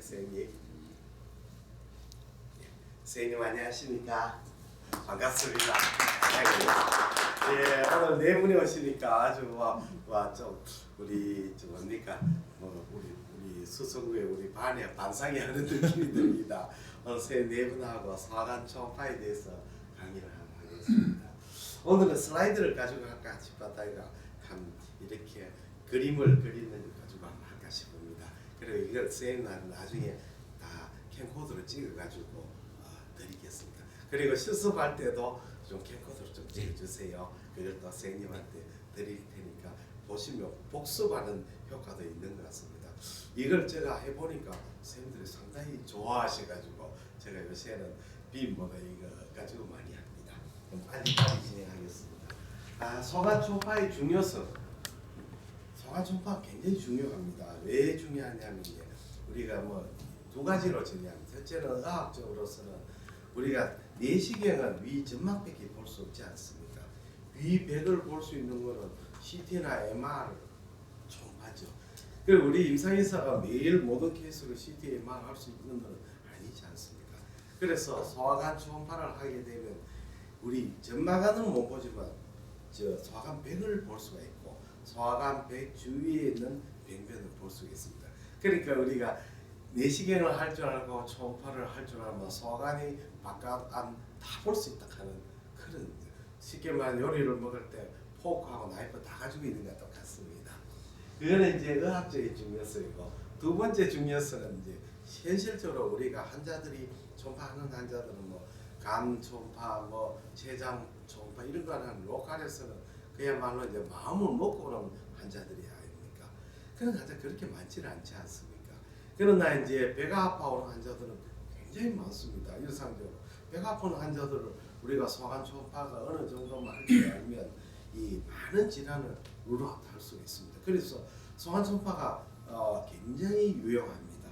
선생님. 선생님 안녕하십니까? 반갑습니다. 예, 오늘 네 분이 오시니까 아주 좀 우리 저 뭡니까 우리 수성구의 우리 반에 반상이 하는 느낌이 듭니다. 오늘 네 분하고 사관 초파에 대해서 강의를 하겠습니다. 오늘은 슬라이드를 가지고 할까 싶었다가 한 이렇게 그림을 그리는 가지고 한번 할까 싶습니다. 그리고 이걸 선생님은 나중에 다 캠코더로 찍어가지고 드리겠습니다. 그리고 실습할 때도 좀 캠코더로 좀 찍어주세요. 그걸 또 선생님한테 드릴 테니까 보시면 복습하는 효과도 있는 것 같습니다. 이걸 제가 해보니까 선생님들이 상당히 좋아하셔가지고 제가 요새는 빔보다 이거 가지고 많이 합니다. 그럼 빨리 진행하겠습니다. 소관 초파의 중요성. 소관 초파 굉장히 중요합니다. 왜 중요하냐면 우리가 두 가지로 정리합니다. 첫째는 의학적으로서는 우리가 내시경은 위 점막밖에 볼 수 없지 않습니까? 위 백을 볼 수 있는 거는 CT나 MR 초파죠. 그리고 우리 임상의사가 매일 모든 케이스로 CT, MR 할 수 있는 건 아니지 않습니까? 그래서 소화관 초음파를 하게 되면 우리 점막안은 못 보지만 소화관 백을 볼 수가 있고 소화관 백 주위에 있는 병변을 볼 수가 있습니다. 그러니까 우리가 내시경을 할 줄 알고 초음파를 할 줄 알면 소화관이 바깥 안 다 볼 수 있다 하는 그런, 쉽게 말하면 요리를 먹을 때 포크하고 나이프 다 가지고 있는 것 똑같습니다. 그거는 이제 의학적인 중요성이고, 두 번째 중요성은 이제 현실적으로 우리가 환자들이 초음파하는 환자들은 간 초음파, 췌장 초음파 이런 거는 로컬에서는 그야말로 이제 마음을 먹고 오는 환자들이 아닙니까? 그런 환자 그렇게 많지는 않지 않습니까? 그러나 이제 배가 아파오는 환자들은 굉장히 많습니다. 일상적으로 배가 아프는 환자들을 우리가 소관 초음파가 어느 정도만 할 줄 알면 이 많은 질환을 룰아웃 할 수 있습니다. 그래서 소관 초음파가 굉장히 유용합니다.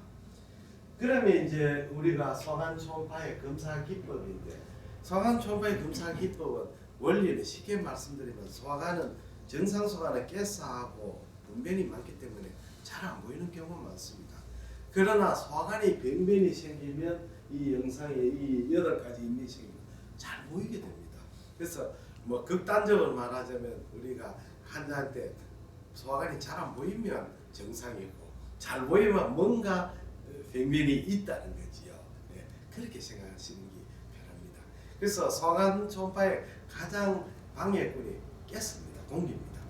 그러면 이제 우리가 소관 초음파의 검사 기법인데, 소관 초음파의 검사 기법은 원리는 쉽게 말씀드리면 소관은 정상 소관은 가스하고 분변이 많기 때문에 잘 안 보이는 경우가 많습니다. 그러나 소관이 병변이 생기면 이 영상에 이 8가지 인명이 생기면 잘 보이게 됩니다. 그래서 극단적으로 말하자면 우리가 환자한테 소관이 잘 안 보이면 정상이고 잘 보이면 뭔가 병변이 있다는 거지요. 네, 그렇게 생각하시는 게 편합니다. 그래서 소관 초음파의 가장 방해꾼이 가스입니다. 공기입니다.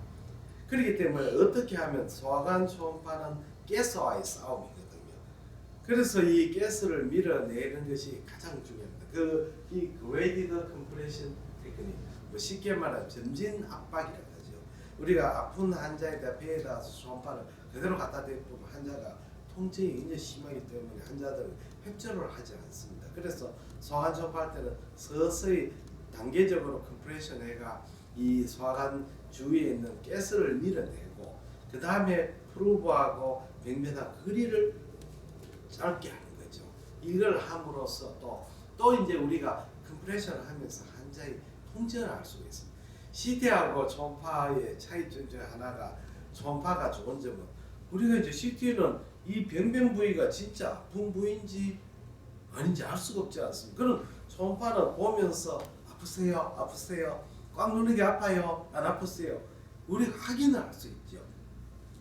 그렇기 때문에 어떻게 하면 소관 초음파는 가스와의 싸움이거든요. 그래서 이 가스를 밀어내는 것이 가장 중요합니다. 이 그레이디드 컴프레션 테크닉, 쉽게 말하면 전진 압박이라고 하죠. 우리가 아픈 환자에다 배에다 초음파를 그대로 갖다 대면 환자가 통증이 굉장히 심하기 때문에 환자들은 획절을 하지 않습니다. 그래서 소관 초음파할 때는 서서히 단계적으로 컴프레션 해가 이 소관 주위에 있는 가스를 밀어내고 그 다음에 프루브하고 병변하고 거리를 짧게 하는 거죠. 이걸 함으로써 또 이제 우리가 컴프레션을 하면서 환자의 통증을 알 수가 있습니다. CT하고 초음파의 차이점 중 하나가, 초음파가 좋은 점은 우리가 이제 CT는 이 병변 부위가 진짜 아픈 부위인지 아닌지 알 수가 없지 않습니까? 그럼 초음파는 보면서 아프세요? 꽉 누르게 아파요? 안 아프세요? 우리가 확인을 할 수 있죠.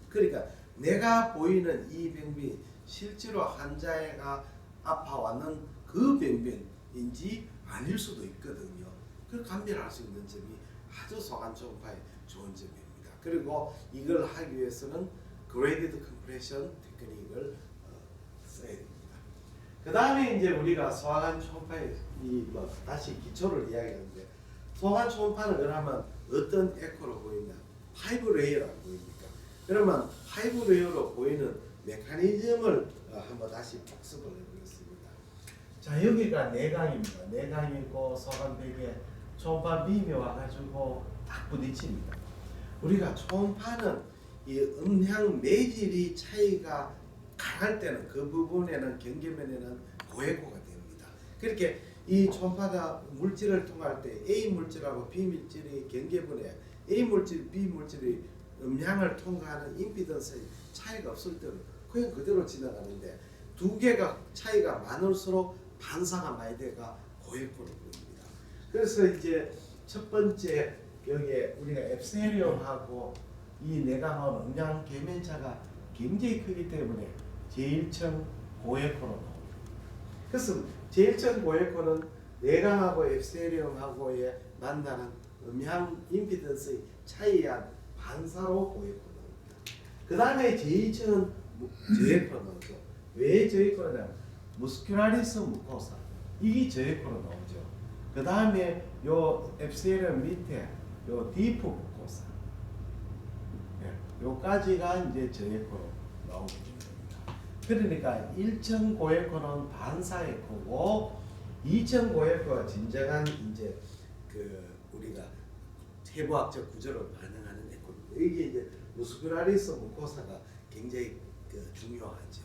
그러니까 내가 보이는 이 병변이 실제로 환자가 아파왔는 그 병변인지 아닐 수도 있거든요. 그걸 감별할 수 있는 점이 아주 소관 초음파의 좋은 점입니다. 그리고 이걸 하기 위해서는 그레이디드 컴프레션 테크닉을 써야 됩니다. 그 다음에 이제 우리가 소관 초음파의 다시 기초를 이야기하는데, 소관 초음파는 그러면 어떤 에코로 보이냐? 파이브 레이어라고 보입니까? 그러면 파이브 레이어로 보이는 메커니즘을 한번 다시 복습을 해보겠습니다. 자, 여기가 내강입니다. 내강이고 소관벽에 초음파 빔이 와가지고 딱 부딪힙니다. 우리가 초음파는 이 음향 매질이 차이가 강할 때는 그 부분에는 경계면에는 고에코가 됩니다. 그렇게 이 초음파가 물질을 통할 때 A 물질하고 B 물질이 경계분에 A 물질, B 물질이 음향을 통과하는 임피던스의 차이가 없을 때는 그냥 그대로 지나가는데, 두 개가 차이가 많을수록 반사가 많이 돼가 고액포로 보입니다. 그래서 이제 첫 번째 여기에 우리가 앱세리움하고 이 내각하고 음양 계면차가 굉장히 크기 때문에 제1층 고액포로 나옵니다. 그래서 제1층 고액포는 내각하고 앱세리움하고의 만나는 음향 임피던스의 차이에 의한 반사로 고액포 나옵니다. 그 다음에 제2층은 저액포로 나오죠. 왜 저액포로 나오냐면 무스큘라리스 무코사 이게 저액포로 나오죠. 그 다음에 요 앱세리움 밑에 요 디프 무코사 요까지가 이제 저액포로 나오게 됩니다. 그러니까 1층 고액포는 반사의 코고 2층 고액포가 진정한 이제 그 우리가 해부학적 구조를 반영하는 에코입니다. 이게 이제 무스큘라리스 무코사가 굉장히 중요하죠.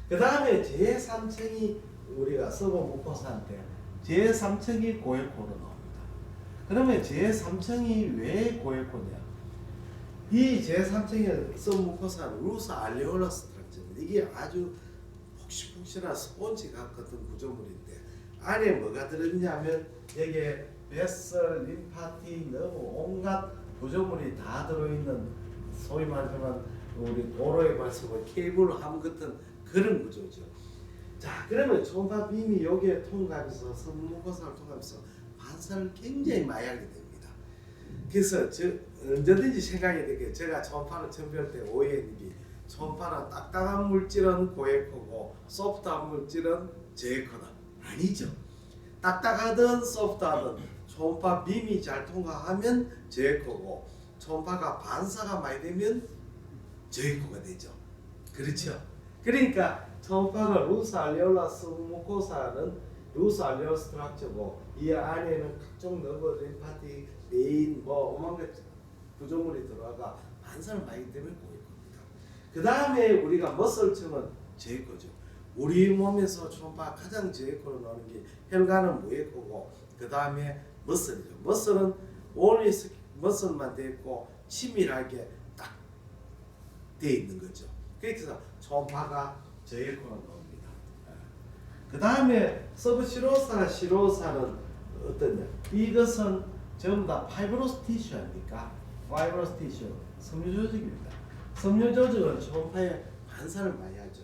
그 다음에 제3층이 우리가 서브 무코사인데 제3층이 고액코로 나옵니다. 그러면 제3층이 왜 고액코냐? 이 제3층의 서브 무코사는 루스 알레올라 스트럭처입니다. 이게 아주 폭신폭신한 스폰지 같은 구조물인데 안에 뭐가 들어있냐면 여기에 뱃설, 림파티, 너무 온갖 구조물이 다 들어있는 소위 말하면 우리 도로에 말씀을 케이블함 같은 그런 구조죠. 자, 그러면 초음파 빔이 여기에 통과하면서 선무코사를 통과하면서 반사를 굉장히 많이 하게 됩니다. 그래서 언제든지 생각이 되게 제가 초음파를 처음 배울 때 오해했는 게 초음파는 딱딱한 물질은 고액코고 소프트한 물질은 저액코다. 아니죠. 딱딱하든 소프트하든 초음파 빔이 잘 통과하면 저액코고 초음파가 반사가 많이 되면 저액코가 되죠. 그렇죠. 그러니까 초음파가 루스 알레올라스 무코사는 루스 알레올라 스트럭처고 이 안에는 각종 너브, 림파틱, 메인 뭐 오만개 구조물이 들어가 반사를 많이 하기 때문에 고액코입니다. 그 다음에 우리가 머슬층은 저액코죠. 우리 몸에서 초음파 가장 저액코로 나오는 게 혈관은 무액코고 그 다음에 머슬이죠. 머슬은 only 머슬만 돼 있고 치밀하게 딱 돼 있는 거죠. 그래서 초음파가 저액코로 나옵니다. 그 다음에 서브시로사, 시로사는 어떠냐? 이것은 전부 다 파이브로스 티슈 아닙니까? 파이브로스 티슈, 섬유 조직입니다. 섬유 조직은 초음파에 반사를 많이 하죠.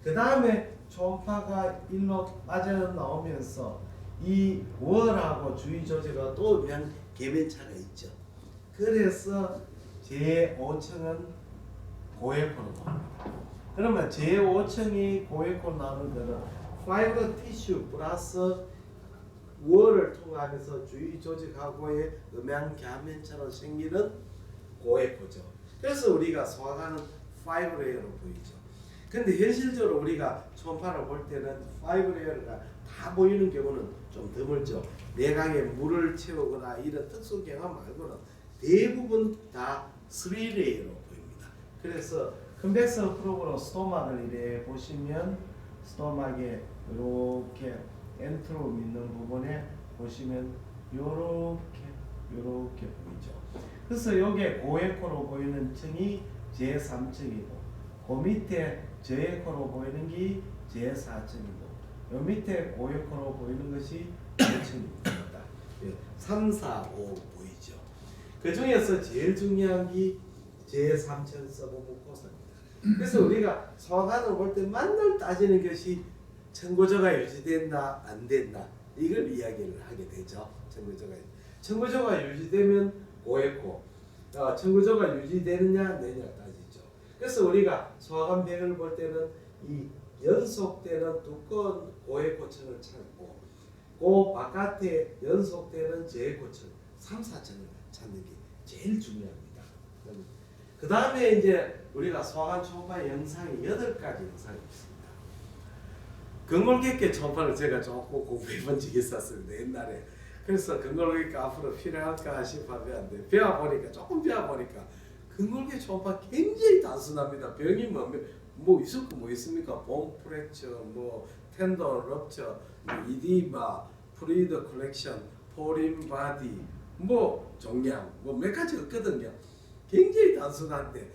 그 다음에 초음파가 일로 빠져나오면서 이 월하고 주위 조직과 또 음양 계면차가 있죠. 그래서 제5층은 고액코로 나옵니다. 그러면 제5층이 고액코로 나오는 것은 파이버 티슈 플러스 월을 통하면서 주위 조직하고의 음양 계면차로 생기는 고액코죠. 그래서 우리가 소화가는 파이브 레이어로 보이죠. 근데 현실적으로 우리가 초음파를 볼 때는 파이브 레이어가 다 보이는 경우는 좀 드물죠. 내강에 물을 채우거나 이런 특수 경험 말고는 대부분 다 3레이어로 보입니다. 그래서 컨벡스 프로그로 스토막을 이래 보시면 스토막에 이렇게 엔트로 있는 부분에 보시면 요렇게 보이죠. 그래서 여기에 고액코로 보이는 층이 제3층이고 그 밑에 저액코로 보이는 게 제4층이고 요 밑에 고액코로 보이는 것이 5층입니다. 3, 4, 5 보이죠. 그 중에서 제일 중요한 게 제3층 서브무코사입니다. 그래서 우리가 소화관을 볼 때 맨날 따지는 것이 청구조가 유지됐나 안 됐나 이걸 이야기를 하게 되죠. 청구조가 유지되면 고액코, 청구조가 유지되느냐 안 되느냐 따지죠. 그래서 우리가 소화관 배경을 볼 때는 이 연속되는 두꺼운 고액코층을 찾고 그 바깥에 연속되는 저액코층 3, 4층을 찾는 게 제일 중요합니다. 그 다음에 이제 우리가 소화관 초음파 영상이 8가지 영상이 있습니다. 근골격계 초음파를 제가 조금 공부해본 적이 있었습니다. 옛날에. 그래서 근골격계 앞으로 필요할까 싶었는데 조금 배워보니까 근골격 초음파 굉장히 단순합니다. 병이 뭐 있습니까? 본 프랙처, 뭐 텐던 럽처, 이디마, 프루이드 컬렉션, 포린 바디, 뭐 종양, 뭐 몇 가지 없거든요. 굉장히 단순한데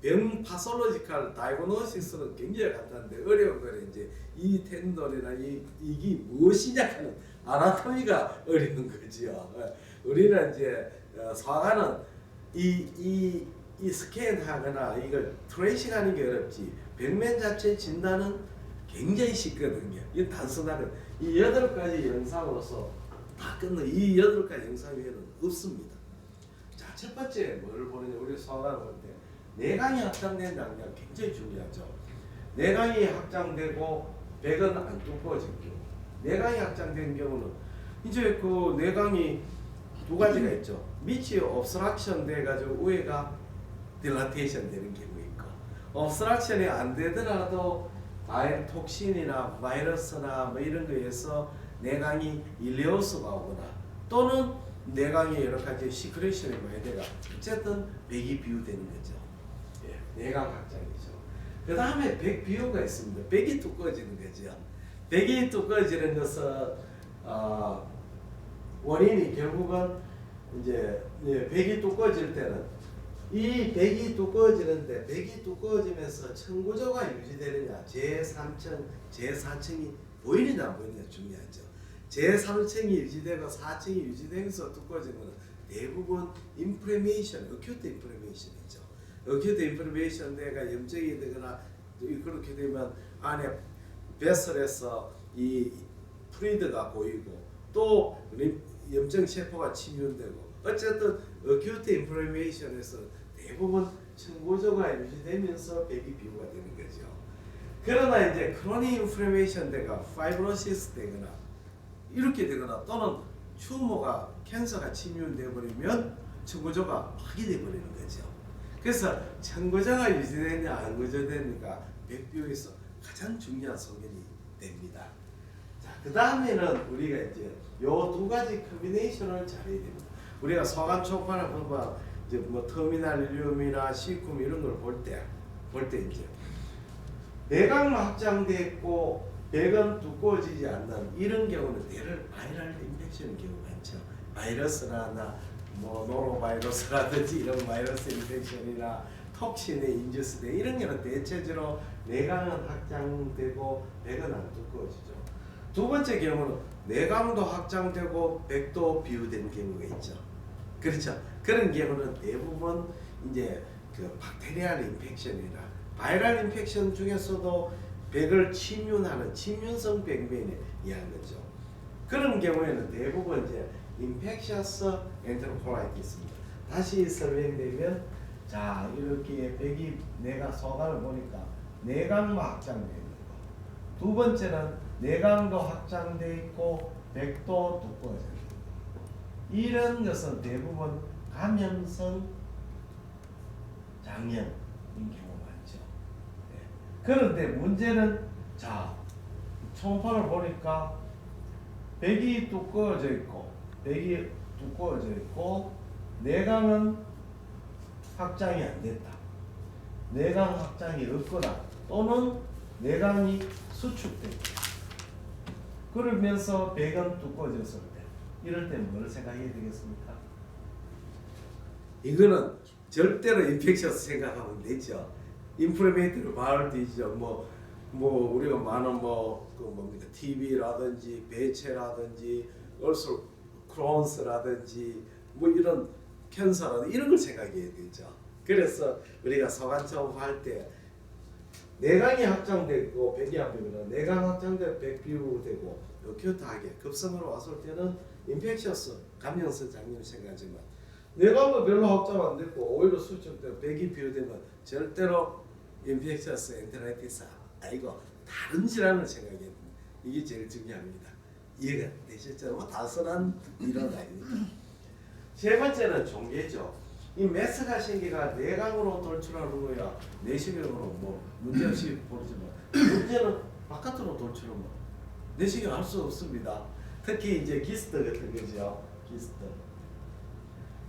병 파솔로지컬 다이그노시스는 굉장히 간단한데 어려운 거는 이제 이 텐던이나 이게 무엇이냐 하는 아나토미가 어려운 거지요. 우리는 이제 소아과는 이 스캔하거나 이걸 트레이싱하는 게 어렵지 병면 자체 진단은 굉장히 쉽거든요. 이 단순한 이 8가지 영상으로서 다 끝나 이 8가지 영상 외에는 없습니다. 자, 첫 번째 뭘 보느냐 우리 소아과를 볼 때 내강이 확장된 장면 굉장히 중요하죠. 내강이 확장되고 백은 안 두꺼워진 경우 내강이 확장된 경우는 이제 그 내강이 두 가지가 있죠. 밑이 옵스트럭션 돼가지고 위에가 딜라테이션 되는 경우 있고 옵스트럭션이 안 되더라도 톡신이나 바이러스나 뭐 이런 거에서 내강이 일레오스가 오거나 또는 내강이 여러 가지 시크레션이 많이 돼가 어쨌든 백이 비유되는 거죠. 예, 내강 확장이죠. 그 다음에 백 비유가 있습니다. 백이 두꺼워지는 거죠. 백이 두꺼워지는 것은 원인이 결국은 이제 백이 두꺼워질 때는 이 백이 두꺼워지는데 백이 두꺼워지면서 청구조가 유지되느냐 제3층, 제4층이 보이느냐 안 보이느냐 중요하죠. 제3층이 유지되고 4층이 유지되면서 두꺼워지는 것은 대부분 인플레메이션, 어큐트 인플레메이션이죠. 어큐트 인플레메이션 내가 염증이 되거나 그렇게 되면 안에 베슬에서 이 프루이드가 보이고 또 염증 세포가 침윤되고 어쨌든 어큐트 인플레메이션에서 대부분 청구조가 유지되면서 백이 비유가 되는 거죠. 그러나 이제 크로닉 인플레메이션 되가 파이브로시스 되거나 이렇게 되거나 또는 튜머가 캔서가 침윤되어 버리면 청구조가 파괴되어 버리는 거죠. 그래서 청구조가 유지되느냐 안 유지되느냐가 백비유에서 가장 중요한 소견이 됩니다. 자, 그 다음에는 우리가 이제 요 두 가지 컨비네이션을 잘해야 됩니다. 우리가 소관 초파나 보면 이제 뭐 터미널 일륨이나 시쿰 이런 걸 볼 때 이제 내강 확장돼 있고 백은 두꺼워지지 않는 이런 경우는 대를 바이럴 인펙션 경우가 많죠. 바이러스나 뭐 노로바이러스라든지 이런 바이러스 인펙션이나 톡신에 인듀스돼 이런 경우는 대체적으로 내강은 확장되고 백은 안 두꺼워지죠. 두 번째 경우는 내강도 확장되고 백도 비유된 경우가 있죠. 그렇죠. 그런 경우는 대부분 이제 그 박테리얼 인펙션이나 바이럴 인펙션 중에서도 백을 침윤하는 침윤성 백면에 의한 거죠. 그런 경우에는 대부분 이제 인펙셔스 엔테로콜라이티스입니다. 다시 설명되면 자 이렇게 백이 내가 소관을 보니까 내강만 확장되어 있는 거. 두 번째는 내강도 확장되어 있고 백도 두꺼워져 있는 거. 이런 것은 대부분 감염성 장염인 경우가 많죠. 네. 그런데 문제는 자 초음파를 보니까 백이 두꺼워져 있고 내강은 확장이 안 됐다. 내강 확장이 없거나 또는 내강이 수축됐다. 그러면서 백은 두꺼워졌을 때 이럴 때 뭘 생각해야 되겠습니까? 이거는 절대로 인펙셔스 생각하면 되죠. 인플레메이터를 말할 때 있죠. 뭐 우리가 많은 그 뭡니까 TB라든지 배체라든지 얼솔 크론스라든지 뭐 이런 캔서라든지 이런 걸 생각해야 되죠. 그래서 우리가 소관 초음파할 때 내강이 확장되고 백이 안 되면 내강 확장되고 백 비유되고 어큐트하게 급성으로 왔을 때는 인펙셔스 감염성 장염을 생각하지만 내강도 별로 확장 안 됐고 오히려 수축되고 백이 비유되면 절대로 인펙셔스 엔테라이티스 아니고 다른 질환을 생각해야 됩니다. 이게 제일 중요합니다. 이해가 되셨죠? 뭐 단순한 이론 아닙니까? 세 번째는 종계죠. 이 메스가 생기가 내강으로 돌출하는 거야 내시경으로 뭐 문제없이 보지만 문제는 바깥으로 돌출하면 내시경 할 수 없습니다. 특히 이제 기스트 같은 거죠.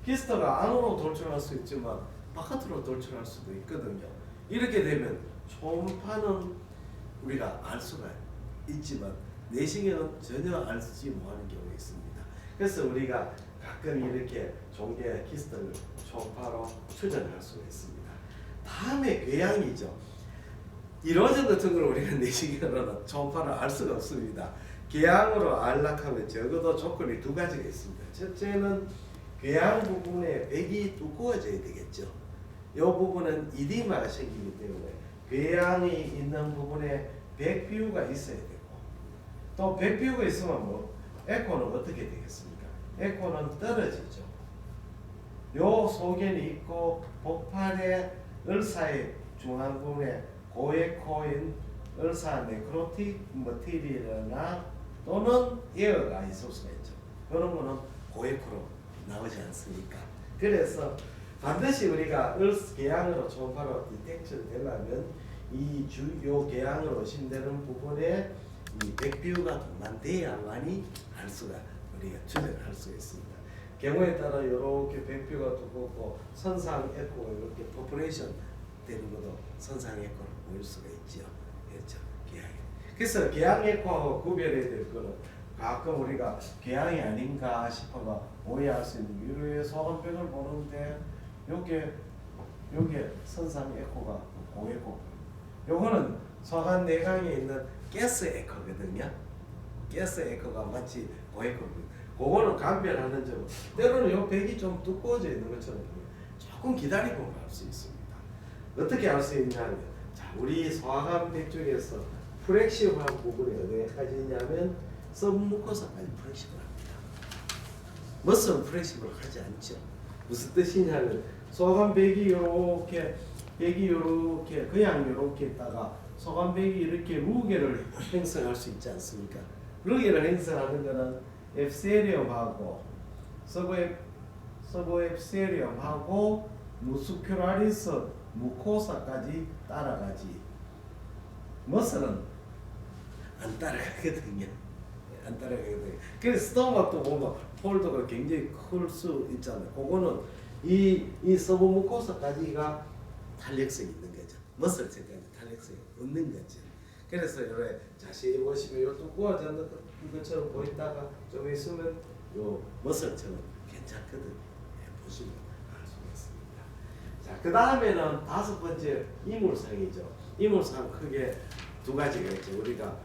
기스트가 안으로 돌출할 수 있지만 바깥으로 돌출할 수도 있거든요. 이렇게 되면 초음파는 우리가 알 수가 있지만 내시경은 전혀 알지 못하는 경우가 있습니다. 그래서 우리가 가끔 이렇게 종계 기스트를 초음파로 추정할 수가 있습니다. 다음에 궤양이죠. 이로전 같은 걸 우리가 내시경으로는 초음파를 알 수가 없습니다. 궤양으로 알락하면 적어도 조건이 두 가지가 있습니다. 첫째는 궤양 부분에 백이 두꺼워져야 되겠죠. 이 부분은 이디마가 생기기 때문에 궤양이 있는 부분에 백 비율가 있어야 되고, 또 백 비율가 있으면 뭐 에코는 어떻게 되겠습니까? 에코는 떨어지죠. 요 소견이 있고 복판의 을사의 중앙 부분에 고에코인 을사 네크로틱 머티리얼이나 또는 에어가 있을 수가 있죠. 그런 거는 고에코로 나오지 않습니까? 그래서 반드시 우리가 계양으로 초음파로 디텍션 되려면 이 주요 계양으로 의심되는 부분에 이 백비유가 동반돼야만이 알 수가 우리가 추정할 수 있습니다. 경우에 따라 이렇게 백비유가 두껍고 선상 에코가 이렇게 포플레이션 되는 것도 선상 에코로 보일 수가 있죠. 그렇죠. 계양. 그래서 계양 에코하고 구별해야 될 거는 가끔 우리가 계양이 아닌가 싶어가 오해할 수 있는 유로의 소금백을 보는데 요게 선상 에코가 고에코. 요거는 소관 내강에 있는 가스 에코거든요. 가스 에코가 마치 고에코거든요. 그거는 감별하는 점. 때로는 요 백이 좀 두꺼워져 있는 것처럼 조금 기다리고 알 수 있습니다. 어떻게 알 수 있냐면, 자, 우리 소화관 백 중에서 프렉시브한 부분이 어디까지 있냐면 서브무코사까지 프렉시브를 합니다. 머슬은 프렉시브를 하지 않죠. 무슨 뜻이냐면 소관백이 이렇게 그냥 이렇게 있다가 소관백이 이렇게 무게를 형성할 수 있지 않습니까? 무게를 형성하는 것은 앱세리움하고 서브앱세리움하고 무스큐라리스 무코사까지 따라가지 머슬은 안 따라가거든요. 안 따라가거든요. 그래서 스토마도 보면 폴더가 굉장히 클 수 있잖아요. 그거는 이 서브무코사까지가 탄력성이 있는 거죠. 머슬체까지 탄력성이 없는 거죠. 그래서 이렇게 자세히 보시면 요 두꺼워졌는 것처럼 보이다가 좀 있으면 요 머슬처럼 괜찮거든요. 예, 보시면 알 수가 있습니다. 자, 그 다음에는 다섯 번째 이물상이죠. 이물상 크게 두 가지가 있죠. 우리가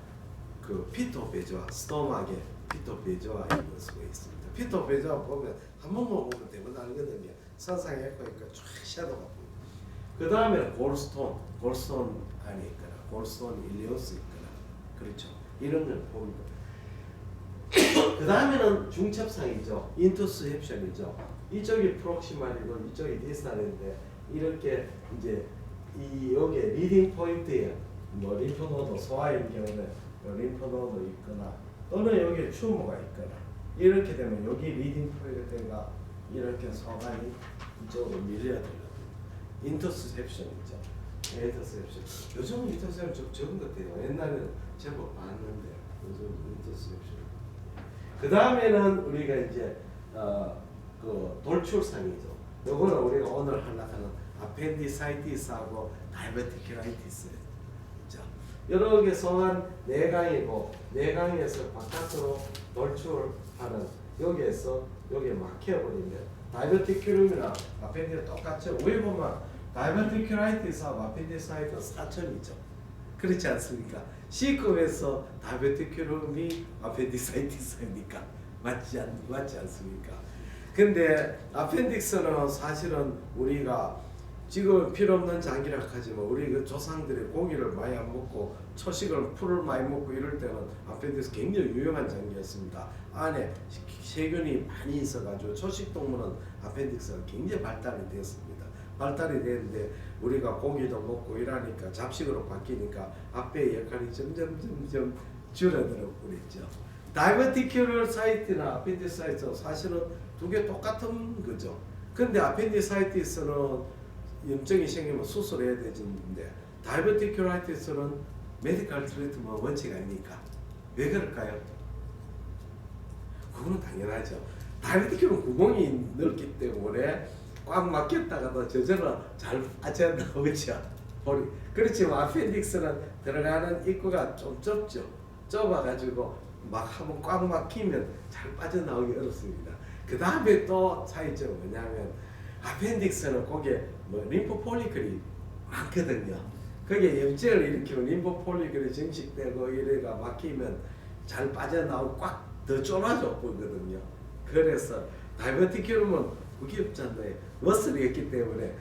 그 피토베조아, 스토막의 피토베조아 이럴 수가 있습니다. 피토베조아 보면 한 번만 보면 대부분 알거든요. 선상 에코니까 쫙 섀도우가 보입니다. 그 다음에는 골스톤 안에 있거나 골스톤 일리오스 있거나 그렇죠. 이런 걸 봅니다. 그 다음에는 중첩상이죠. 인터셉션이죠. 이쪽이 프록시말이고 이쪽이 디스탈인데 이렇게 이제 이 여기에 리딩 포인트에 뭐 림프노드 소아인 경우는 림프노드 있거나 또는 여기에 튜머가 있거나 이렇게 되면 여기 리딩 포인트가 이렇게 소관이 이쪽으로 밀려야 되거든요. 인터셉션이죠. 인터셉션. 요즘은 인터셉션 좀 적은 것 같아요. 옛날에는 제법 많았는데 요즘 인터셉션. 그 다음에는 우리가 이제 그 돌출상이죠. 요거는 우리가 오늘 하려는 아펜디사이티스하고 다이버티큐라이티스죠. 여러 개 소환 내강이고 내강에서 바깥으로 돌출하는 여기에서 여기에 막혀버리면 다이버티큐름이나 아펜디스 똑같죠. 위에 보면 다이버티큐라이티스하고 아펜디사이티스 사천이죠. 그렇지 않습니까? C급에서 다이버티큐름이 아펜디사이티스입니까? 맞지 않습니까? 근데 아펜딕스는 사실은 우리가 지금 필요 없는 장기라 하지만 우리 그 조상들이 고기를 많이 안 먹고 초식을 풀을 많이 먹고 이럴 때는 아펜딕스 굉장히 유용한 장기였습니다. 안에 세균이 많이 있어가지고 초식 동물은 아펜딕스가 굉장히 발달이 되었습니다. 발달이 되는데 우리가 고기도 먹고 이러니까 잡식으로 바뀌니까 앞에 역할이 점점 줄어들어 버렸죠. 다이버티큐럴 사이트나 아펜디스 사이트 사실은 두 개 똑같은 거죠. 근데 아펜디사이티스는 염증이 생기면 수술해야 되는데 다이버티큐라이티스는 메디컬 트리트먼트 원칙 아닙니까? 왜 그럴까요? 그거는 당연하죠. 다이버티큐는 구멍이 넓기 때문에 꽉 막혔다가도 저절로 잘 빠져나오죠. 그렇지만 아펜딕스는 들어가는 입구가 좀 좁죠. 좁아가지고 막 한번 꽉 막히면 잘 빠져나오기 어렵습니다. 그 다음에 또 차이점은 뭐냐면 아펜딕스는 거기에 림프 폴리클이 많거든요. 그게 염증을 일으키고 림프 폴리클이 증식되고 이래가 막히면 잘 빠져나오고 꽉 더 쫄아져 보거든요. 그래서 다이버티큐름은 무기업자인데 머슬이 있기 때문에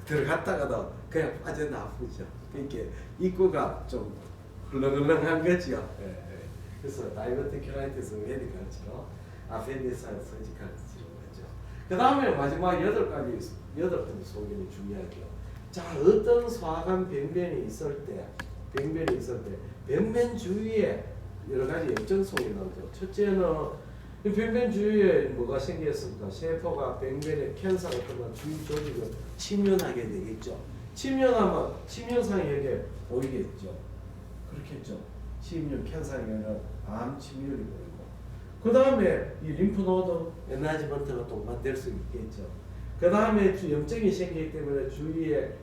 들어갔다가도 그냥 빠져나오죠. 이렇게 입구가 좀 헐렁헐렁한 거죠. 예, 예. 그래서 다이버티큐라이티스 메디컬처럼 아펜디사이트 서지컬 치료하죠. 그 다음에 마지막 8가지 소견이 중요하죠. 자, 어떤 소화관 병변이 있을 때 병변 주위에 여러 가지 염증성이 나오죠. 첫째는 이 병변 주위에 뭐가 생겼습니까? 세포가 병변에 캔서 같은 거 주위 조직을 침면하게 되겠죠. 침면하면 침면상이 여기 보이겠죠. 그렇겠죠. 침면 캔상에는 암 침면이 보이고, 그 다음에 이 림프노드 에나지먼트가 또 만들 수 있겠죠. 그 다음에 염증이 생기기 때문에 주위에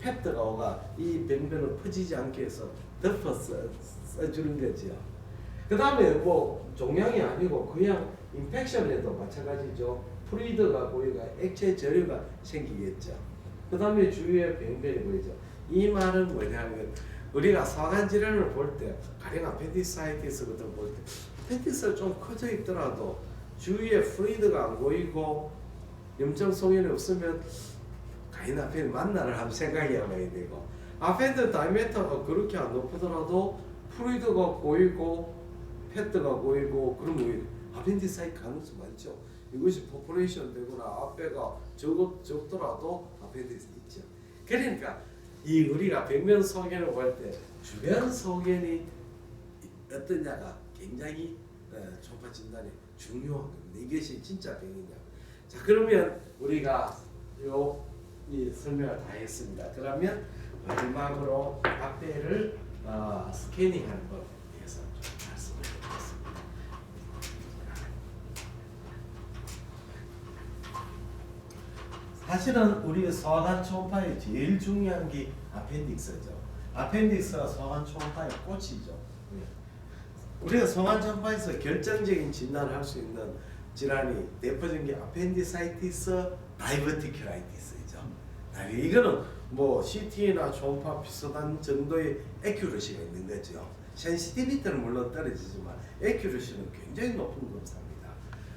팻트가 오가 이 병변을 퍼지지 않게 해서 덮어 써주는 거죠. 그 다음에 뭐 종양이 아니고 그냥 인펙션에도 마찬가지죠. 프루이드가 보이가 액체 저류가 생기겠죠. 그 다음에 주위에 병변이 보이죠. 이 말은 뭐냐면 우리가 소화관 질환을 볼 때 가령 아펜디사이티스 같은 볼 때 아펜디스가 좀 커져 있더라도 주위에 프루이드가 안 보이고 염증 소견이 없으면 가인 아펜 만나를 한번 생각해 봐야 되고, 아펜드 다이메터가 그렇게 안 높더라도 프루이드가 보이고 패트가 보이고 그러면 아펜디사이트 가능성 많죠. 이것이 포পু레이션 되거나 앞배가 적더라도 아펜디스 있죠. 그러니까 이 우리가 병변 소견을 볼 때 주변 소견이 어떠냐가 굉장히 초파 진단이 중요한 겁니다. 이것이 진짜 병이냐. 자, 그러면 우리가 이 설명을 다 했습니다. 그러면 마지막으로 앞배를 스캐닝하는 법에 대해서 좀 말씀을 드리겠습니다. 사실은 우리 소화관 초음파에 제일 중요한 게 아펜딕스죠. 아펜딕스가 소화관 초음파의 꽃이죠. 우리가 소화관 초음파에서 결정적인 진단을 할 수 있는 질환이 대표적인 게 아펜디사이티스, 다이버티큐라이티스죠. 이거는 뭐 CT나 초음파 비슷한 정도의 에큐러시가 있는 거죠. 센시티비티는 물론 떨어지지만 에큐러시는 굉장히 높은 검사입니다.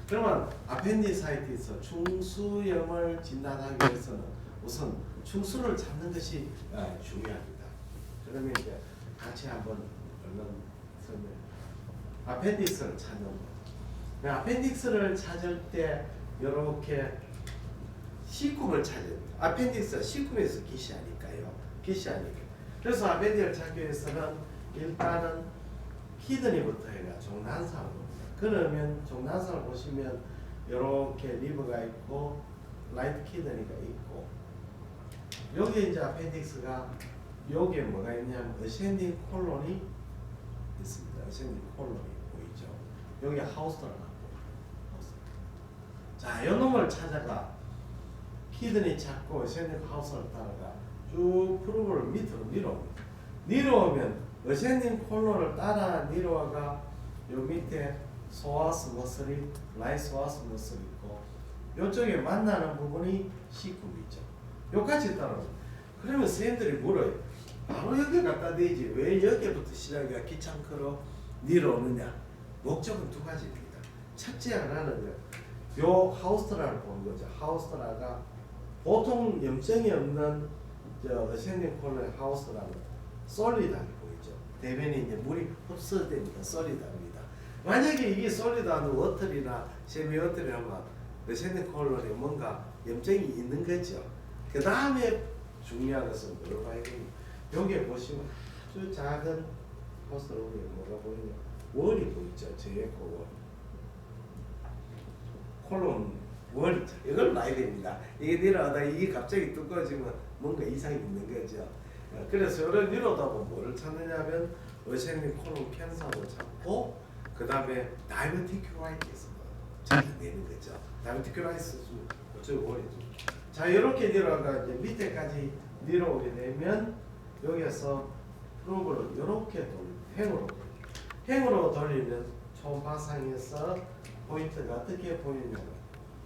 그러면 아펜디사이티스 충수염을 진단하기 위해서는 우선 충수를 찾는 것이 중요합니다. 그러면 이제 같이 한번 얼른 설명. 아펜디스를 찾는 것. 아펜딕스를 찾을 때 이렇게 C꿈을 찾아야 돼요. 아펜딕스가 C꿈에서 기시하니까요. 그래서 아펜딕스를 찾기 위해서는 일단은 키드니부터 해가 종난상을 봅니다. 그러면 종난상을 보시면 이렇게 리버가 있고 라이트 키드니가 있고, 여기 이제 아펜딕스가 여기에 뭐가 있냐면 어센딩 콜론이 있습니다. 어센딩 콜론이 보이죠. 여기 하우스가 나고. 자, 이 놈을 찾아가 키드니 찾고 어센딩 하우스를 따라가 쭉 프로브를 밑으로 내려옵니다. 내려오면 어센딩 콜론을 따라 내려와가 요 밑에 소아스 머슬이 라이소아스 머슬이 있고, 요쪽에 만나는 부분이 C꿈이죠. 요까지 따라옵니다. 그러면 선생님들이 물어요. 바로 여기 갖다 대지 왜 여기부터 시작이 귀찮고로 내려오느냐. 목적은 두 가지입니다. 첫째 하나는 요 하우스트라를 보는 거죠. 하우스트라가 보통 염증이 없는 어센딩 콜론의 하우스트라는 솔리드하게 보이죠. 대변에 이제 물이 흡수되니까 솔리드합니다. 만약에 이게 솔리드한 워터리나 세미 워터리라면 어센딩 콜론에 뭔가 염증이 있는 거죠. 그 다음에 중요한 것은 뭘 봐야 됩니까? 여기에 보시면 아주 작은 하우스트라 위에 뭐가 보이냐? 월이 보이죠. 제에코 월. 콜론 월이죠. 이걸 봐야 됩니다. 이게 내려가다 이게 갑자기 두꺼워지면 뭔가 이상이 있는 거죠. 그래서 이걸 내려다 보면 뭐를 찾느냐면 어센딩 콜론 캔서를 찾고, 그 다음에 다이버티큐라이티스를 찾아내는 거죠. 다이버티큐라이티스는 어쩌고 월이죠. 자, 이렇게 내려가 이제 밑에까지 내려오게 되면 여기에서 프로브를 이렇게 행으로 돌리면 초음파상에서 포인트가 어떻게 보이냐면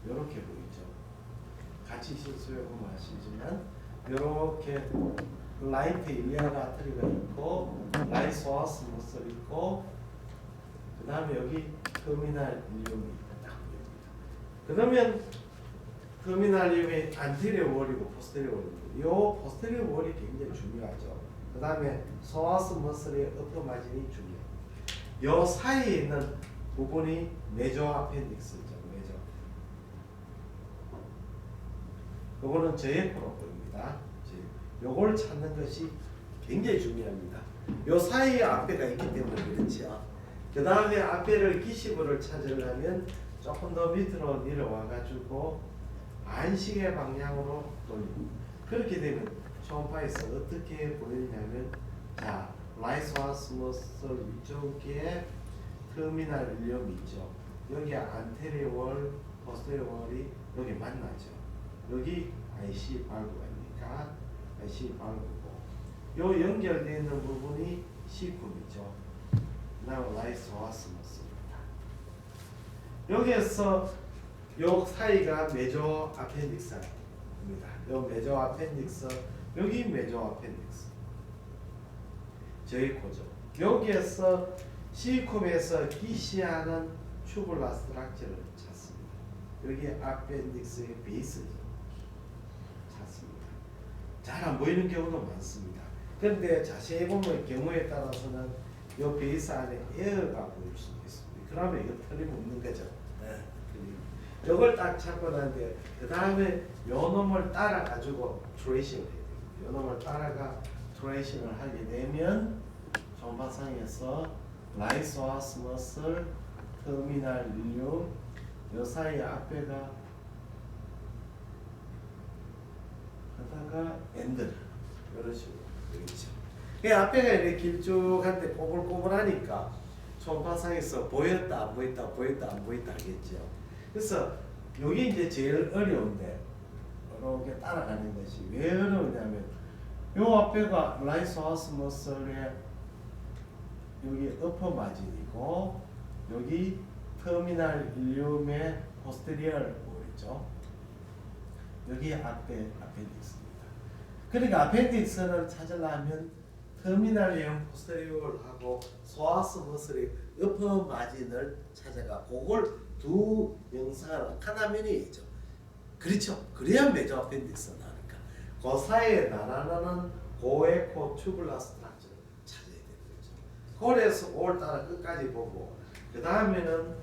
이렇게 보이죠. 같이 실수해 보면 아시지만 이렇게 라이트 일리아나 아트리가 있고 라이소아스 머슬 있고 그 다음에 여기 터미널 일리움이 딱 보입니다. 그러면 터미널 일리움이 안테리어 월이고 포스테리어 월이고 이 포스테리어 월이 굉장히 중요하죠. 그 다음에 소아스 머슬의 어퍼 마진이 중요해요. 이 사이에 있는 부분이 메조 아펜딕스죠. 메조. 요거는 저예코로 보입니다. 요걸 찾는 것이 굉장히 중요합니다. 요 사이에 앞배가 있기 때문에 그렇죠. 그 다음에 앞배를 기시부를 찾으려면 조금 더 밑으로 내려와 가지고 안식의 방향으로 돌립니다. 그렇게 되면 초음파에서 어떻게 보이냐면 자 라이소아스 머슬 위쪽에 터미널 일리움 있죠. 여기 안테리어 월, 포스테리어 월이 여기 만나죠. 여기 IC 발구가 IC 발구고 요 연결되어 있는 부분이 C쿰이죠. 그다음 라이소아스 머슬입니다. 여기에서 요 사이가 메조 아펜딕스입니다. 요 메조 아펜딕스 여기 메조 아펜딕스 저희 코죠. 여기에서 C쿰에서 기시하는 튜블라 스트럭처를 찾습니다. 여기 아펜딕스의 베이스죠. 찾습니다. 잘 안 보이는 경우도 많습니다. 그런데 자세히 보면 경우에 따라서는 이 베이스 안에 에어가 보일 수도 있습니다. 그러면 이거 틀림없는 거죠. 이걸 딱 찾고 나는데 그 다음에 요 놈을 따라 가지고 트레이싱을 해야 돼요. 요 놈을 따라가 트레이싱을 하게 되면 전파상에서 라이소아스 머슬, 터미널 일리움 요 사이 앞에가 하다가 엔드 이런 식으로 되겠죠. 그 앞에가 이렇게 길쭉한데 꼬불꼬불하니까 초음파상에서 보였다 안 보였다 보였다 안 보였다 하겠죠. 그래서 여기 이제 제일 어려운데 이렇게 따라가는 것이 왜 어려우냐면 요 앞에가 라이소아스 머슬의 여기 어퍼 마진이고 여기 터미널 일리움의 포스테리얼 보이죠. 여기 앞에 아펜딕스입니다. 그러니까 아펜딕스를 찾으려면 터미널 일리움 포스테리얼하고 소아스 머슬의 어퍼 마진을 찾아가 그걸 두 영상을 하나면이죠. 그렇죠. 그래야 메조 아펜딕스 나니까 그 사이에 나라나는 고에코 튜블라 스트럭처를 찾아야 되는 거죠. 그래서 그걸 따라 끝까지 보고 그 다음에는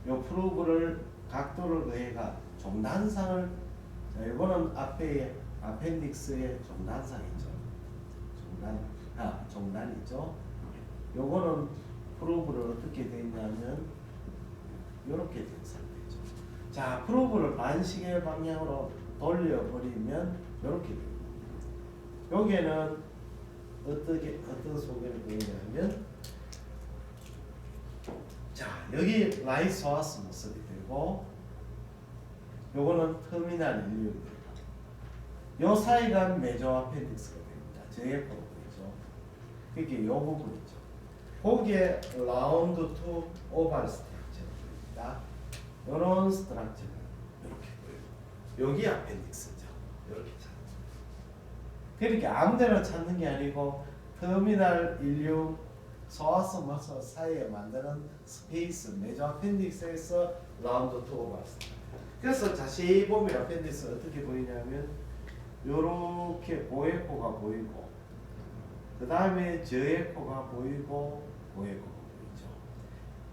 요 프로브를 각도를 더해가 종단상을 이거는 앞에 아펜딕스의 종단상이죠. 종단이죠. 요거는 프로브를 어떻게 되냐면 이렇게 된 상태죠. 자, 프로브를 반시계 방향으로 돌려버리면 이렇게 됩니다. 여기에는 어떤 소개를 보이냐면 자, 여기 라이소아스 머슬이 되고 요거는 터미널 일리움입니다. 요 사이가 메조 아펜딕스가 됩니다. 저의 부분이죠. 그게 요 부분이죠. 거기에 라운드 투 오발 스트럭처입니다. 요런 스트럭처가 이렇게 보여요. 여기 아펜딕스죠. 이렇게 찾는. 그러니까 아무데나 찾는 게 아니고 터미널 일리움 소아스 머슬 사이에 만드는 스페이스 메조 아펜딕스에서 라운드 투 오발 스트럭처. 그래서 자세히 보면 아펜딕스 어떻게 보이냐면 요렇게 고에코가 보이고 그 다음에 저에코가 보이고 고에코가 보이죠.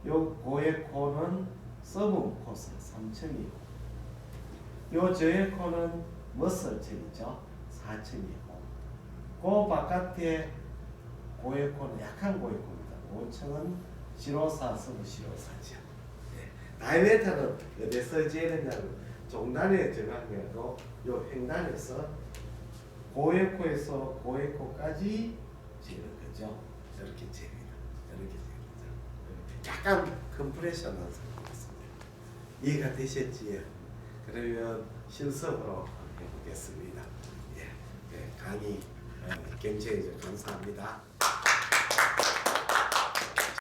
요 고에코는 서브무코사 3층이고 요 저에코는 머슬층이죠. 4층이고 그 바깥에 고에코는 약한 고에코입니다. 5층은 시로사 서브시로사죠. 다이메타는 어디서 재느냐면 종단에 들어가면 요 횡단에서 고에코에서 고에코까지 재는 거죠. 이렇게 재입니다. 이렇게 재입니다. 약간 컴프레션한 상태였습니다. 이해가 되셨지요? 그러면 실습으로 해보겠습니다. 예, 강의 경청해 주셔서 감사합니다.